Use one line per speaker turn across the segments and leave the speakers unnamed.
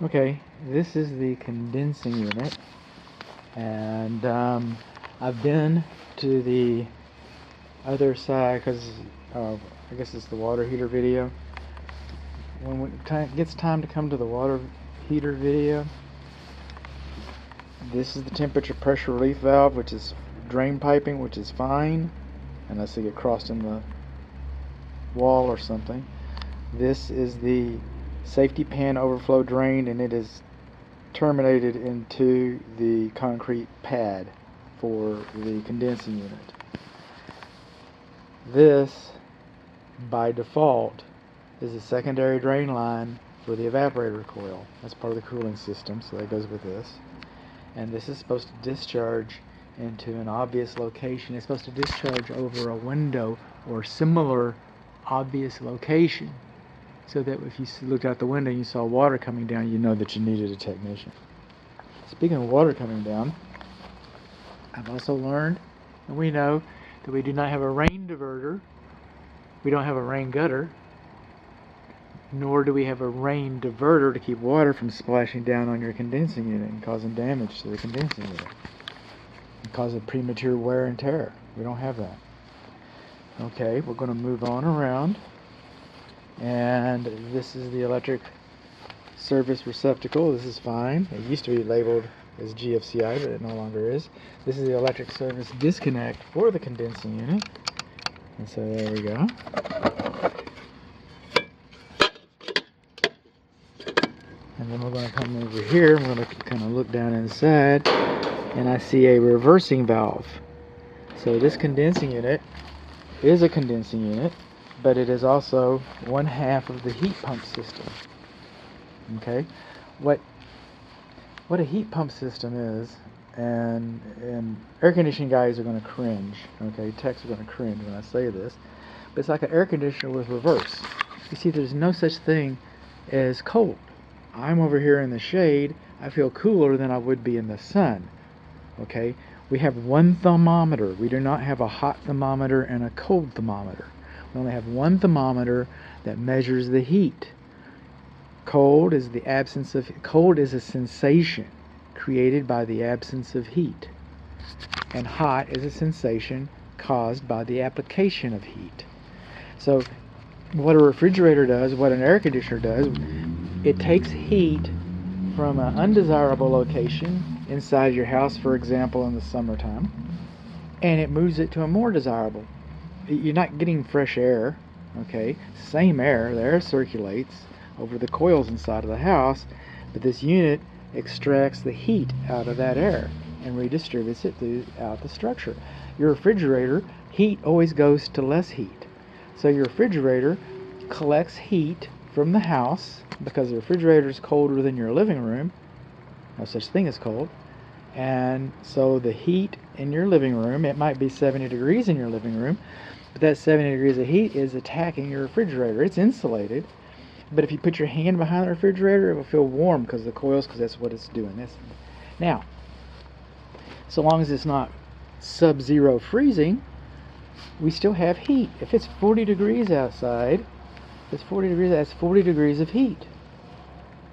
Okay, this is the condensing unit, and I've been to the other side because I guess it's the water heater video. When it gets time to come to the water heater video, this is the temperature pressure relief valve, which is drain piping, which is fine unless they get crossed in the wall or something. This is the safety pan overflow drain, and it is terminated into the concrete pad for the condensing unit. This, by default, is a secondary drain line for the evaporator coil. That's part of the cooling system, so that goes with this. And this is supposed to discharge into an obvious location. It's supposed to discharge over a window or similar obvious location, so that if you looked out the window and you saw water coming down, you know that you needed a technician. Speaking of water coming down, I've also learned, and we know, that we do not have a rain diverter, we don't have a rain gutter, nor do we have a rain diverter to keep water from splashing down on your condensing unit and causing damage to the condensing unit and causing premature wear and tear. We don't have that. Okay, we're going to move on around. And this is the electric service receptacle. This is fine. It used to be labeled as GFCI, but it no longer is. This is the electric service disconnect for the condensing unit. And so there we go. And then we're going to come over here. I'm going to kind of look down inside, and I see a reversing valve. So this condensing unit is a condensing unit, but it is also one half of the heat pump system. Okay, what a heat pump system is, and air conditioning guys are going to cringe. Okay, techs are going to cringe when I say this, but it's like an air conditioner with reverse. You see, there's no such thing as cold. I'm over here in the shade. I feel cooler than I would be in the sun. Okay, we have one thermometer. We do not have a hot thermometer and a cold thermometer. We only have one thermometer that measures the heat. Cold is a sensation created by the absence of heat. And hot is a sensation caused by the application of heat. So what a refrigerator does, what an air conditioner does, it takes heat from an undesirable location inside your house, for example, in the summertime, and it moves it to a more desirable. You're not getting fresh air, okay? Same air, the air circulates over the coils inside of the house, but this unit extracts the heat out of that air and redistributes it throughout the structure. Your refrigerator, heat always goes to less heat. So your refrigerator collects heat from the house because the refrigerator is colder than your living room. No such thing as cold. And so the heat in your living room, it might be 70 degrees in your living room, but that 70 degrees of heat is attacking your refrigerator. It's insulated, but if you put your hand behind the refrigerator, it will feel warm because of the coils, because that's what it's doing. Now, so long as it's not sub-zero freezing, we still have heat. If it's 40 degrees outside, that's 40 degrees of heat.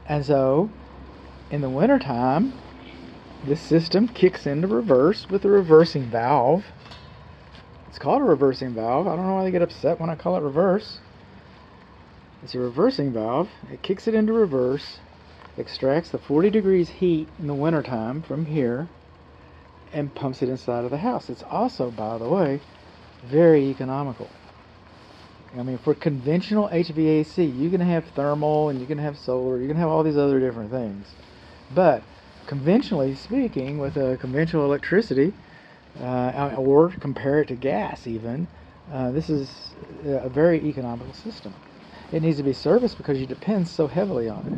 And so, in the wintertime, this system kicks into reverse with a reversing valve. It's called a reversing valve. I don't know why they get upset when I call it reverse. It's a reversing valve. It kicks it into reverse, extracts the 40 degrees heat in the wintertime from here, and pumps it inside of the house. It's also, by the way, very economical. I mean, for conventional HVAC, you can have thermal and you can have solar, you can have all these other different things. But conventionally speaking, with a conventional electricity, or compare it to gas even, this is a very economical system. It needs to be serviced because you depend so heavily on it.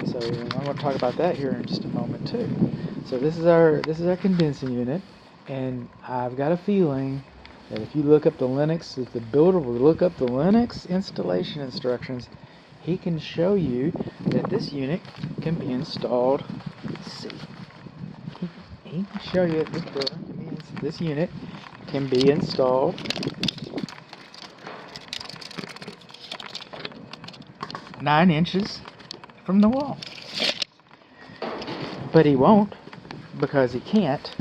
So I'm going to talk about that here in just a moment too. So this is our condensing unit, and I've got a feeling that if you look up the Linux, if the builder will look up the Linux installation instructions, he can show you that this unit can be installed. Let's see. He can show you that this unit can be installed 9 inches from the wall. But he won't, because he can't,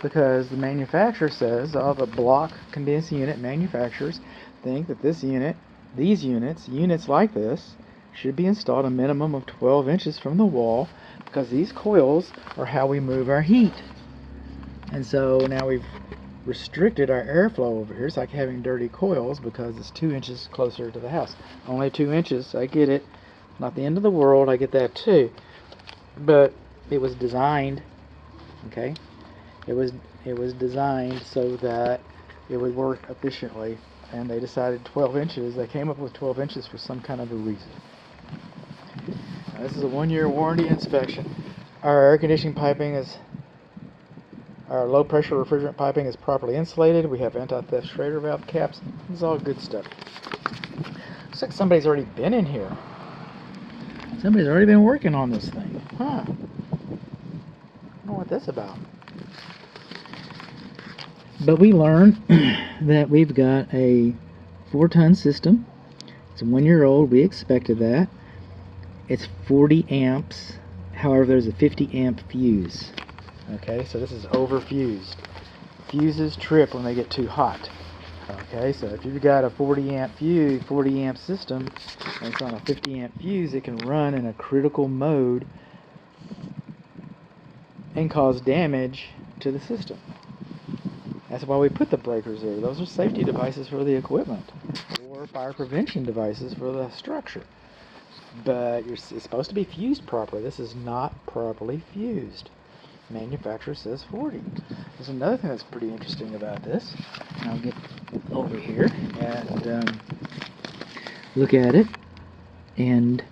because the manufacturer says, all the block condensing unit manufacturers think that these units like this, should be installed a minimum of 12 inches from the wall, because these coils are how we move our heat. And so now we've restricted our airflow over here. It's like having dirty coils because it's 2 inches closer to the house. Only 2 inches, I get it. Not the end of the world, I get that too. But it was designed, okay? It was designed so that it would work efficiently, and they decided 12 inches. They came up with 12 inches for some kind of a reason. Now, this is a 1-year warranty inspection. Our air conditioning piping is, our low pressure refrigerant piping is properly insulated. We have anti-theft Schrader valve caps. This is all good stuff. Looks like somebody's already been in here. Somebody's already been working on this thing. Huh. I don't know what that's about. But we learned that we've got a 4-ton system. It's 1 year old. We expected that. It's 40 amps. However, there's a 50 amp fuse. Okay, so this is overfused. Fuses trip when they get too hot. Okay, so if you've got a 40 amp fuse, 40 amp system, and it's on a 50 amp fuse, it can run in a critical mode and cause damage to the system. That's why we put the breakers there. Those are safety devices for the equipment, or fire prevention devices for the structure. But it's supposed to be fused properly. This is not properly fused. Manufacturer says 40. There's another thing that's pretty interesting about this. I'll get over here and look at it. And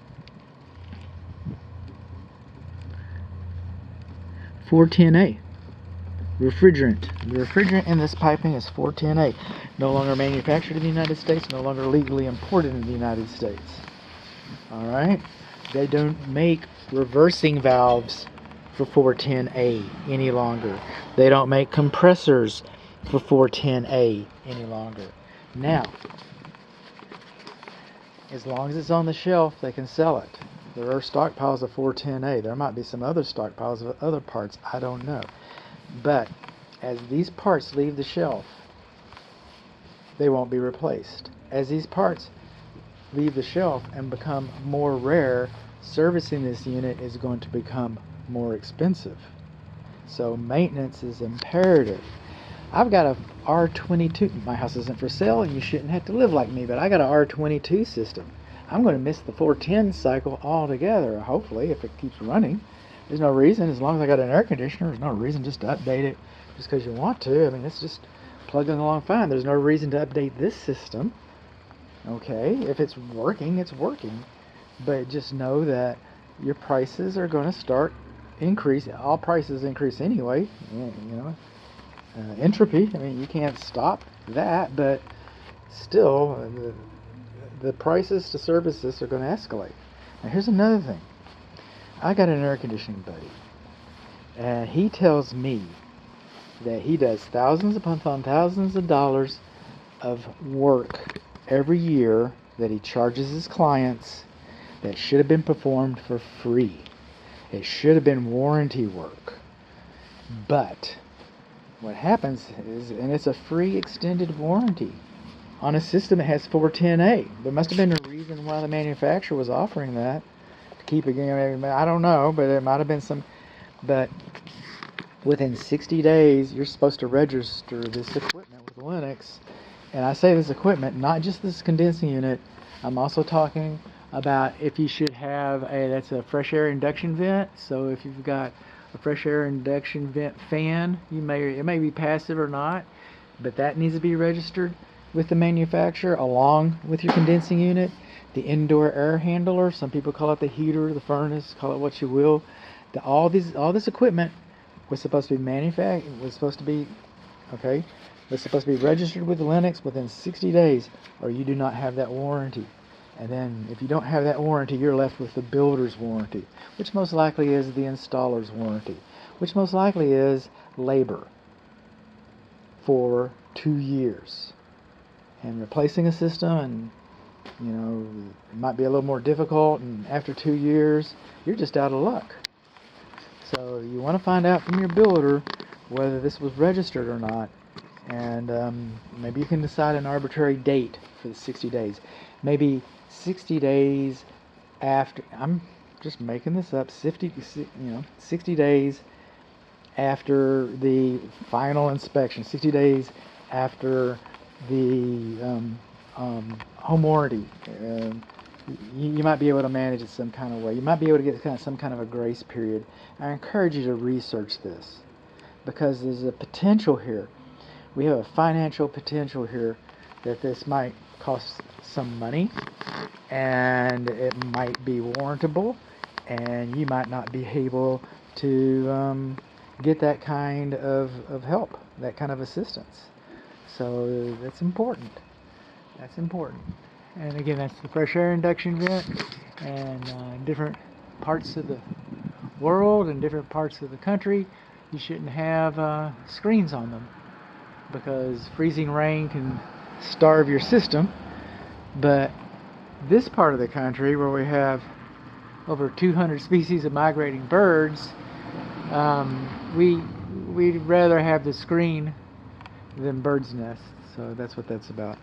410A. Refrigerant. The refrigerant in this piping is 410A. No longer manufactured in the United States, no longer legally imported in the United States. Alright? They don't make reversing valves for 410A any longer. They don't make compressors for 410A any longer. Now, as long as it's on the shelf, they can sell it. There are stockpiles of 410A. There might be some other stockpiles of other parts. I don't know. But as these parts leave the shelf, they won't be replaced. As these parts leave the shelf and become more rare, servicing this unit is going to become more expensive. So maintenance is imperative. I've got a R22. My house isn't for sale, and you shouldn't have to live like me, but I got a R22 system. I'm going to miss the 410 cycle altogether, hopefully, if it keeps running. There's no reason, as long as I got an air conditioner, there's no reason just to update it just because you want to. I mean, it's just plugging along fine. There's no reason to update this system. Okay, if it's working, it's working. But just know that your prices are going to start increasing. All prices increase anyway, you know. Entropy, I mean, you can't stop that, but still, the prices to service this are going to escalate. Now, here's another thing. I got an air conditioning buddy, and he tells me that he does thousands upon thousands of dollars of work every year that he charges his clients that should have been performed for free. It should have been warranty work. But what happens is, and it's a free extended warranty on a system that has 410A. There must have been a reason why the manufacturer was offering that. Keep it going. I don't know, but it might have been some. But within 60 days, you're supposed to register this equipment with Linux. And I say this equipment, not just this condensing unit. I'm also talking about if you should have that's a fresh air induction vent. So if you've got a fresh air induction vent fan, it may be passive or not, but that needs to be registered with the manufacturer along with your condensing unit. The indoor air handler, some people call it the heater, the furnace, call it what you will. All this equipment was supposed to be manufactured, was supposed to be registered with Linux within 60 days, or you do not have that warranty. And then if you don't have that warranty, you're left with the builder's warranty, which most likely is the installer's warranty, which most likely is labor for 2 years. And replacing a system and You know, it might be a little more difficult, and after 2 years, you're just out of luck. So you want to find out from your builder whether this was registered or not, and maybe you can decide an arbitrary date for the 60 days. Maybe 60 days after, I'm just making this up, 60 days after the final inspection, 60 days after the home warranty. You might be able to manage it some kind of way. You might be able to get some kind of a grace period. I encourage you to research this because there's a potential here. We have a financial potential here that this might cost some money, and it might be warrantable, and you might not be able to get that kind of help, that kind of assistance. So that's important. That's important. And again, that's the fresh air induction vent, and different parts of the world and different parts of the country, you shouldn't have screens on them because freezing rain can starve your system. But this part of the country, where we have over 200 species of migrating birds, we'd rather have the screen than birds' nests. So that's what that's about.